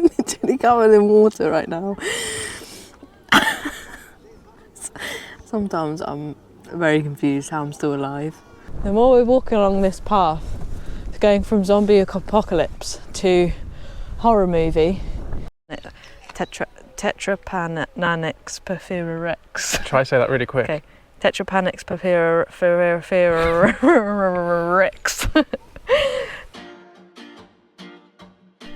literally covered in water right now. Sometimes I'm very confused how I'm still alive. The more we're walking along this path, it's going from zombie apocalypse to horror movie. Tetrapanax Porphyrex. Try to say that really quick. Okay. Tetrapanax Porphyrex.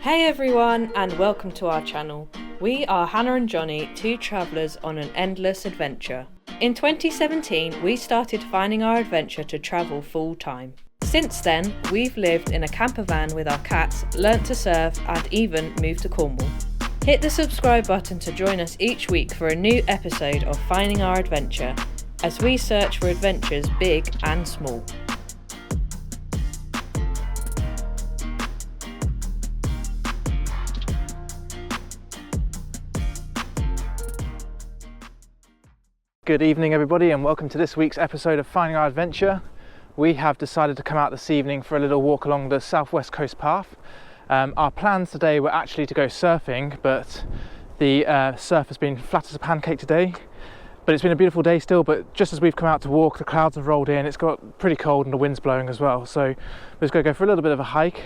Hey everyone, and welcome to our channel. We are Hannah and Jonny, two travellers on an endless adventure. In 2017, we started finding our adventure to travel full time. Since then, we've lived in a camper van with our cats, learnt to surf, and even moved to Cornwall. Hit the subscribe button to join us each week for a new episode of Finding Our Adventure, as we search for adventures big and small. Good evening everybody, and welcome to this week's episode of Finding Our Adventure. We have decided to come out this evening for a little walk along the southwest coast path. Our plans today were actually to go surfing, but the surf has been flat as a pancake today. But it's been a beautiful day still, but just as we've come out to walk, the clouds have rolled in. It's got pretty cold and the wind's blowing as well. So we're just going to go for a little bit of a hike.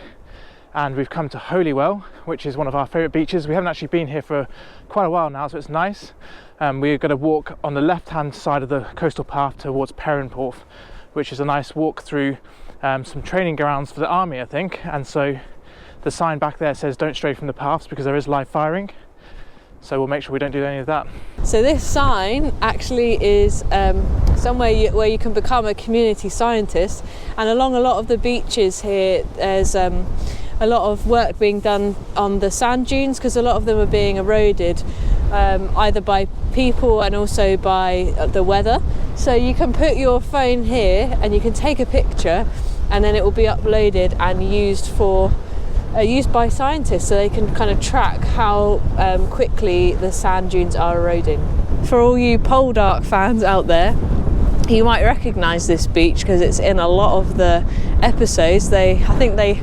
And we've come to Holywell, which is one of our favourite beaches. We haven't actually been here for quite a while now, so it's nice. We're going to walk on the left-hand side of the coastal path towards Perranporth, which is a nice walk through some training grounds for the army, I think. And so the sign back there says don't stray from the paths because there is live firing. So we'll make sure we don't do any of that. So this sign actually is somewhere where you can become a community scientist. And along a lot of the beaches here, there's a lot of work being done on the sand dunes because a lot of them are being eroded either by people and also by the weather. So you can put your phone here and you can take a picture, and then it will be uploaded and used by scientists so they can kind of track how quickly the sand dunes are eroding. For all you pole dark fans out there, you might recognise this beach because it's in a lot of the episodes. I think they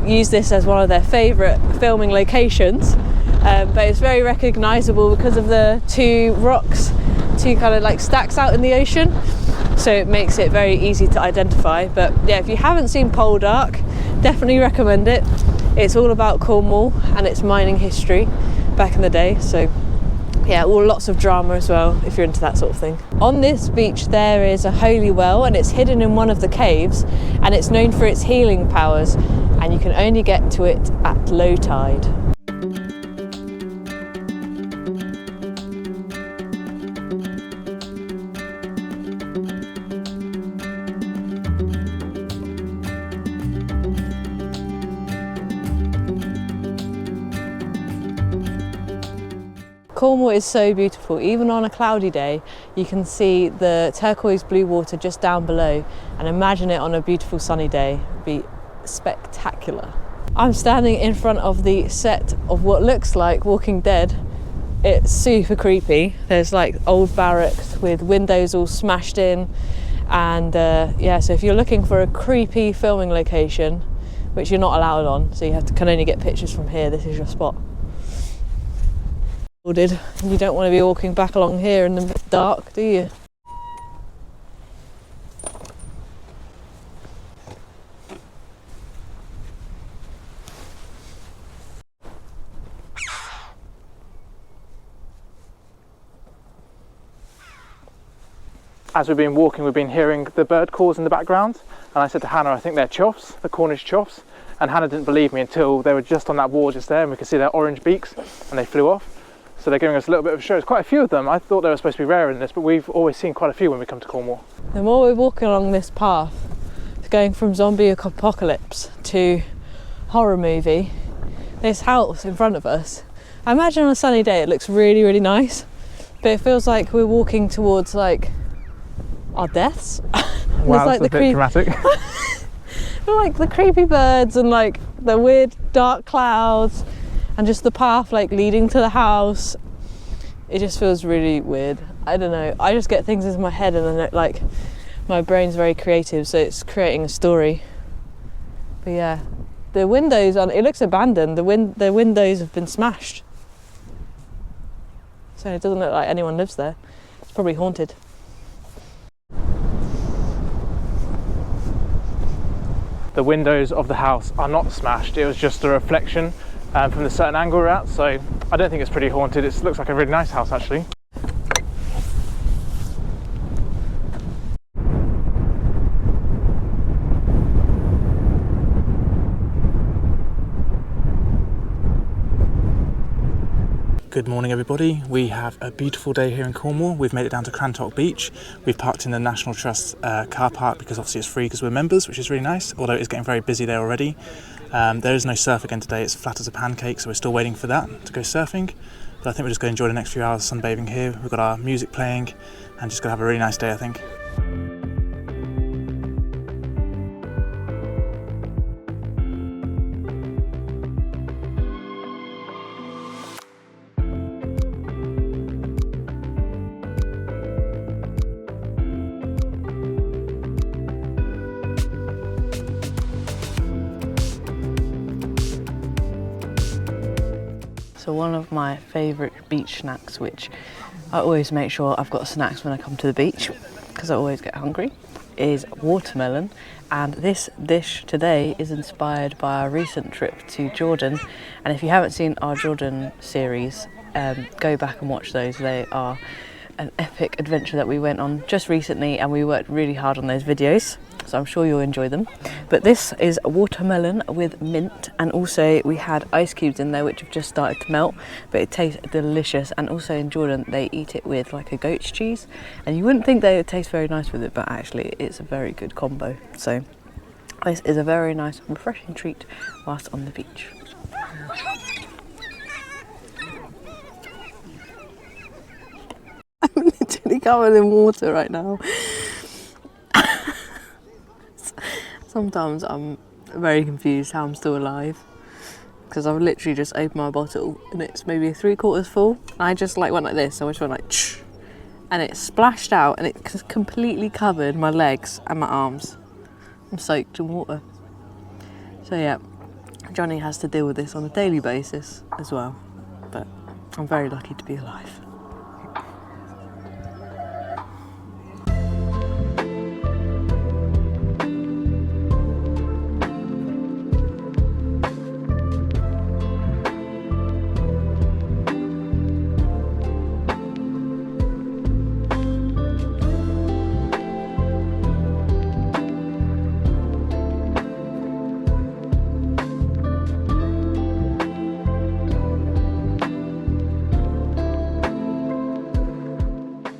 use this as one of their favourite filming locations, but it's very recognisable because of the two kind of like stacks out in the ocean, so it makes it very easy to identify. But yeah, if you haven't seen Pole Dark, definitely recommend it. It's all about Cornwall and its mining history back in the day, so yeah, lots of drama as well if you're into that sort of thing. On this beach there is a holy well, and it's hidden in one of the caves, and it's known for its healing powers, and you can only get to it at low tide. Cornwall is so beautiful. Even on a cloudy day, you can see the turquoise blue water just down below, and imagine it on a beautiful sunny day. It'd be spectacular. I'm standing in front of the set of what looks like Walking Dead. It's super creepy. There's like old barracks with windows all smashed in, and yeah, so if you're looking for a creepy filming location, which you're not allowed on, so you can only get pictures from here, this is your spot. You don't want to be walking back along here in the dark, do you? As we've been walking, we've been hearing the bird calls in the background, and I said to Hannah, I think they're choughs, the Cornish choughs, and Hannah didn't believe me until they were just on that wall just there, and we could see their orange beaks, and they flew off. So they're giving us a little bit of a show. There's quite a few of them. I thought they were supposed to be rarer than this, but we've always seen quite a few when we come to Cornwall. The more we're walking along this path, it's going from zombie apocalypse to horror movie. This house in front of us, I imagine on a sunny day it looks really, really nice, but it feels like we're walking towards like our deaths. Wow, like that's a bit dramatic. Like the creepy birds and like the weird dark clouds, and just the path like leading to the house. It just feels really weird. I don't know, I just get things into my head, and then like my brain's very creative, so it's creating a story. But yeah, The windows on it looks abandoned. The windows have been smashed. So it doesn't look like anyone lives there. It's probably haunted. The windows of the house are not smashed. It was just a reflection from the certain angle we're at. So I don't think it's pretty haunted. It looks like a really nice house actually. Good morning everybody. We have a beautiful day here in Cornwall. We've made it down to Trebah Beach. We've parked in the National Trust car park because obviously it's free because we're members, which is really nice, although it's getting very busy there already. There is no surf again today. It's flat as a pancake, so we're still waiting for that to go surfing. But I think we're just going to enjoy the next few hours sunbathing here. We've got our music playing and just going to have a really nice day, I think. So one of my favourite beach snacks, which I always make sure I've got snacks when I come to the beach because I always get hungry, is watermelon. And this dish today is inspired by our recent trip to Jordan. And if you haven't seen our Jordan series, go back and watch those. They are an epic adventure that we went on just recently, and we worked really hard on those videos, so I'm sure you'll enjoy them. But this is watermelon with mint, and also we had ice cubes in there which have just started to melt, but it tastes delicious. And also in Jordan they eat it with like a goat's cheese, and you wouldn't think they would taste very nice with it, but actually it's a very good combo. So this is a very nice refreshing treat whilst on the beach. I'm literally covered in water right now. Sometimes I'm very confused how I'm still alive, because I've literally just opened my bottle and it's maybe 3/4 full. I just like went like this, I just went like Ch, and it splashed out and it completely covered my legs and my arms. I'm soaked in water. So yeah, Jonny has to deal with this on a daily basis as well, but I'm very lucky to be alive.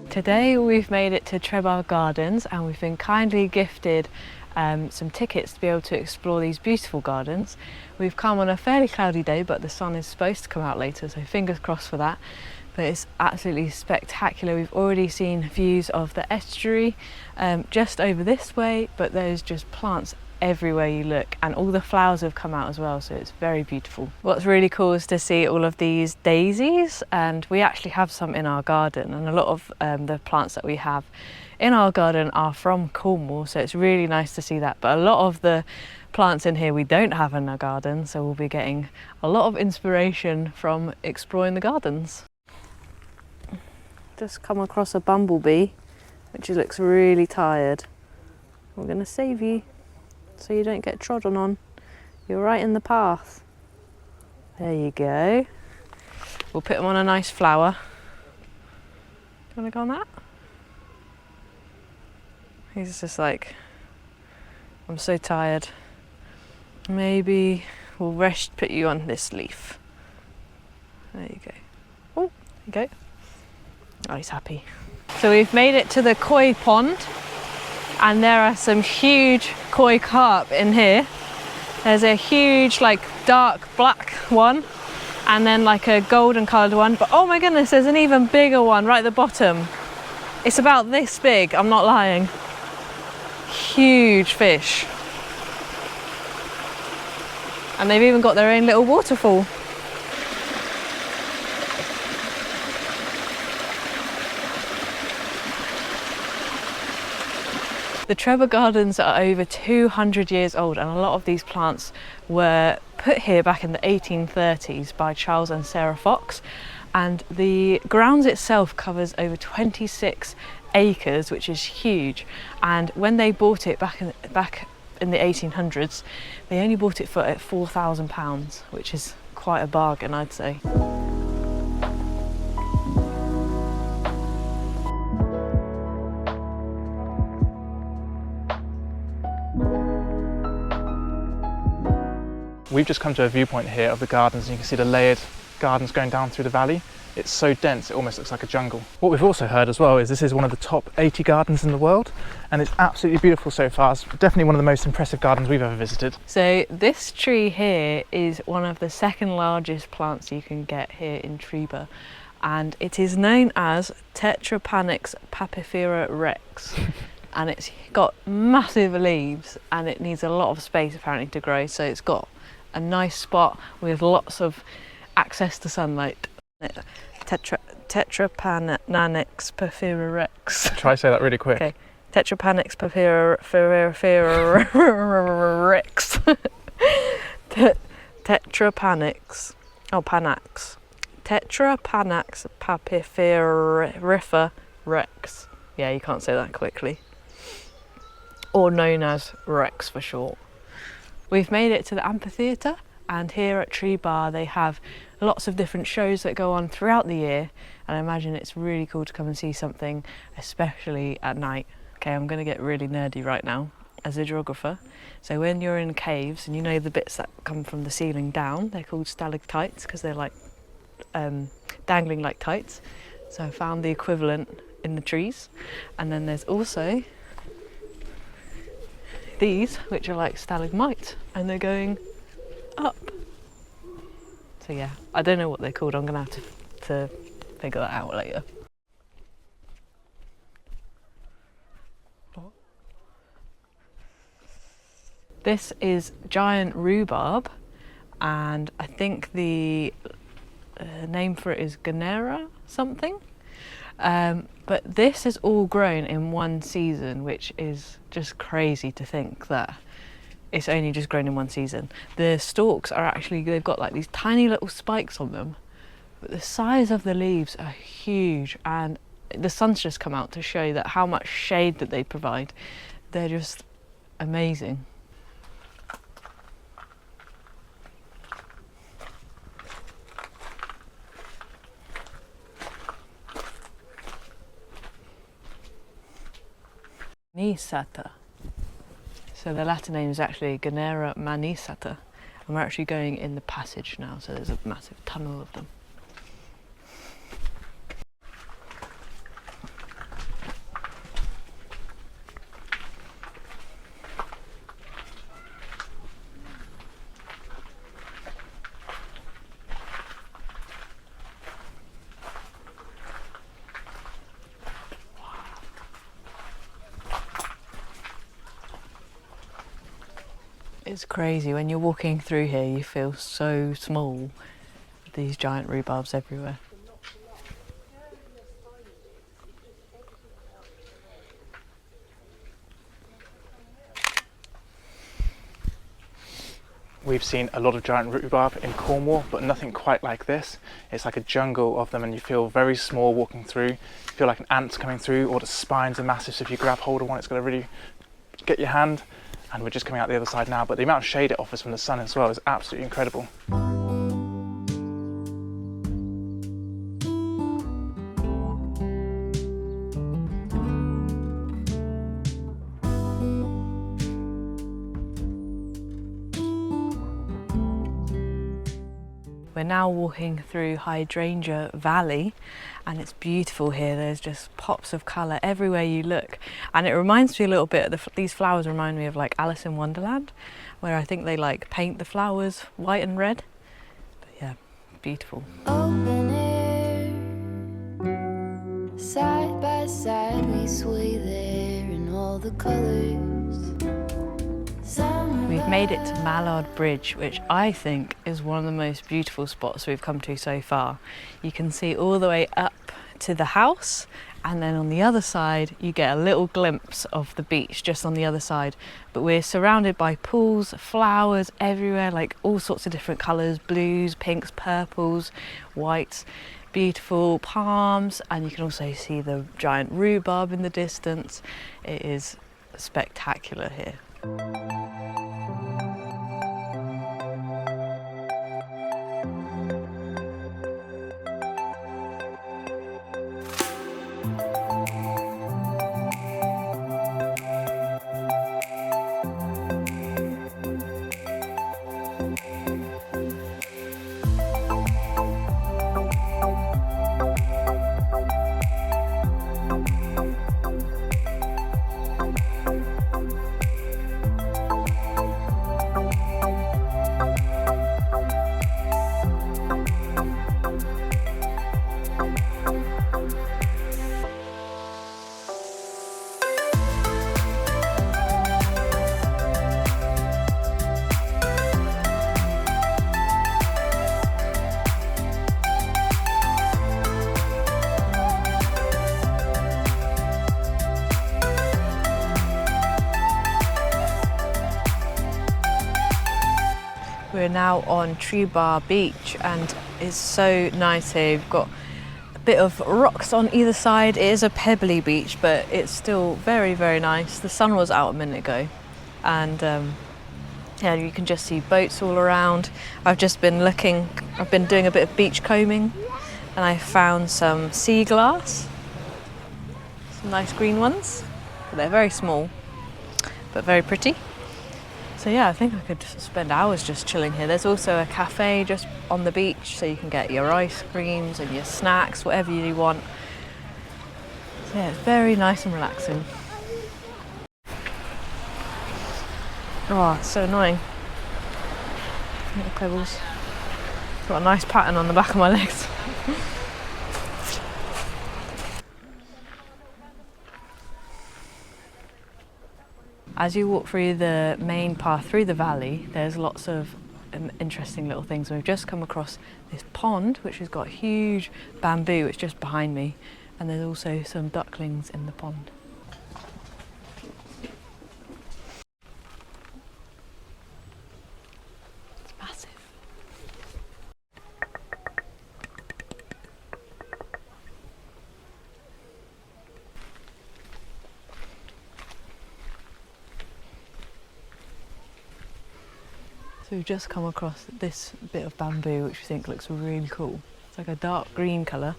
Today we've made it to Trebah Gardens, and we've been kindly gifted some tickets to be able to explore these beautiful gardens. We've come on a fairly cloudy day, but the sun is supposed to come out later, so fingers crossed for that. But it's absolutely spectacular. We've already seen views of the estuary just over this way, but there's just plants everywhere you look, and all the flowers have come out as well, so it's very beautiful. What's really cool is to see all of these daisies, and we actually have some in our garden, and a lot of the plants that we have in our garden are from Cornwall, so it's really nice to see that. But a lot of the plants in here we don't have in our garden, so we'll be getting a lot of inspiration from exploring the gardens. Just come across a bumblebee which looks really tired. We're going to save you so you don't get trodden on. You're right in the path. There you go. We'll put him on a nice flower. Do you want to go on that? He's just like, I'm so tired. Maybe we'll put you on this leaf. There you go. Oh, there you go. Oh, he's happy. So we've made it to the koi pond, and there are some huge koi carp in here. There's a huge like dark black one, and then like a golden coloured one, but oh my goodness, there's an even bigger one right at the bottom. It's about this big, I'm not lying. Huge fish. And they've even got their own little waterfall. The Trebah Gardens are over 200 years old, and a lot of these plants were put here back in the 1830s by Charles and Sarah Fox. And the grounds itself covers over 26 acres, which is huge. And when they bought it back in the 1800s, they only bought it for £4,000, which is quite a bargain, I'd say. We've just come to a viewpoint here of the gardens, and you can see the layered gardens going down through the valley. It's so dense, it almost looks like a jungle. What we've also heard as well is this is one of the top 80 gardens in the world, and it's absolutely beautiful so far. It's definitely one of the most impressive gardens we've ever visited. So this tree here is one of the second largest plants you can get here in Trebah, and it is known as Tetrapanax papifera rex. And it's got massive leaves, and it needs a lot of space apparently to grow, so it's got a nice spot with lots of access to sunlight. Tetrapanax papifera rex. Try to say that really quick. Okay. Tetrapanax papifera rex. Tetrapanax. Oh, panax. Tetrapanax papifera rex. Yeah, you can't say that quickly. Or known as Rex for short. We've made it to the amphitheatre, and here at Trebah they have lots of different shows that go on throughout the year, and I imagine it's really cool to come and see something, especially at night. Okay, I'm going to get really nerdy right now as a geographer. So when you're in caves and you know the bits that come from the ceiling down, they're called stalactites because they're like dangling like tights. So I found the equivalent in the trees. And then there's also these, which are like stalagmites, and they're going up. So yeah, I don't know what they're called. I'm gonna have to figure that out later. This is giant rhubarb, and I think the name for it is Ganera something. But this is all grown in one season, which is just crazy to think that it's only just grown in one season. The stalks are actually, they've got like these tiny little spikes on them, but the size of the leaves are huge, and the sun's just come out to show that how much shade that they provide. They're just amazing. Manisata. So the Latin name is actually Ganera manisata, and we're actually going in the passage now, so there's a massive tunnel of them. It's crazy, when you're walking through here you feel so small with these giant rhubarbs everywhere. We've seen a lot of giant rhubarb in Cornwall, but nothing quite like this. It's like a jungle of them, and you feel very small walking through. You feel like an ant's coming through, or the spines are massive, so if you grab hold of one it's going to really get your hand. And we're just coming out the other side now, but the amount of shade it offers from the sun as well is absolutely incredible. We're now walking through Hranger Valley, and it's beautiful here. There's just pops of colour everywhere you look, and it reminds me a little bit of these flowers remind me of like Alice in Wonderland, where I think they like paint the flowers white and red. But yeah, beautiful. Open air, side by side we sway there in all the colours. We've made it to Mallard Bridge, which I think is one of the most beautiful spots we've come to so far. You can see all the way up to the house, and then on the other side you get a little glimpse of the beach just on the other side. But we're surrounded by pools, flowers everywhere, like all sorts of different colours, blues, pinks, purples, whites, beautiful palms, and you can also see the giant rhubarb in the distance. It is spectacular here. We're now on Trebah Beach and it's so nice here. We've got a bit of rocks on either side. It is a pebbly beach, but it's still very, very nice. The sun was out a minute ago, and yeah, you can just see boats all around. I've just been looking, I've been doing a bit of beach combing, and I found some sea glass, some nice green ones. They're very small, but very pretty. So yeah, I think I could spend hours just chilling here. There's also a cafe just on the beach, so you can get your ice creams and your snacks, whatever you want. So yeah, it's very nice and relaxing. Oh, it's so annoying. Little pebbles. Got a nice pattern on the back of my legs. As you walk through the main path through the valley, there's lots of interesting little things. We've just come across this pond, which has got huge bamboo, which is just behind me, and there's also some ducklings in the pond. It's massive. So we've just come across this bit of bamboo, which we think looks really cool. It's like a dark green colour,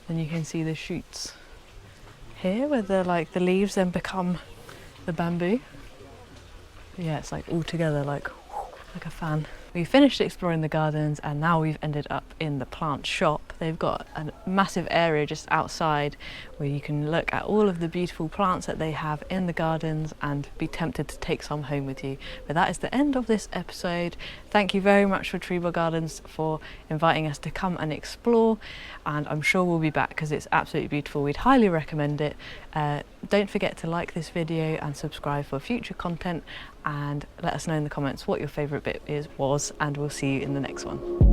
and you can see the shoots here where the leaves then become the bamboo. But yeah, it's like all together like a fan. We finished exploring the gardens and now we've ended up in the plant shop. They've got a massive area just outside where you can look at all of the beautiful plants that they have in the gardens and be tempted to take some home with you. But that is the end of this episode. Thank you very much for Trebah Gardens for inviting us to come and explore, and I'm sure we'll be back because it's absolutely beautiful. We'd highly recommend it. Don't forget to like this video and subscribe for future content, and let us know in the comments what your favourite bit was, and we'll see you in the next one.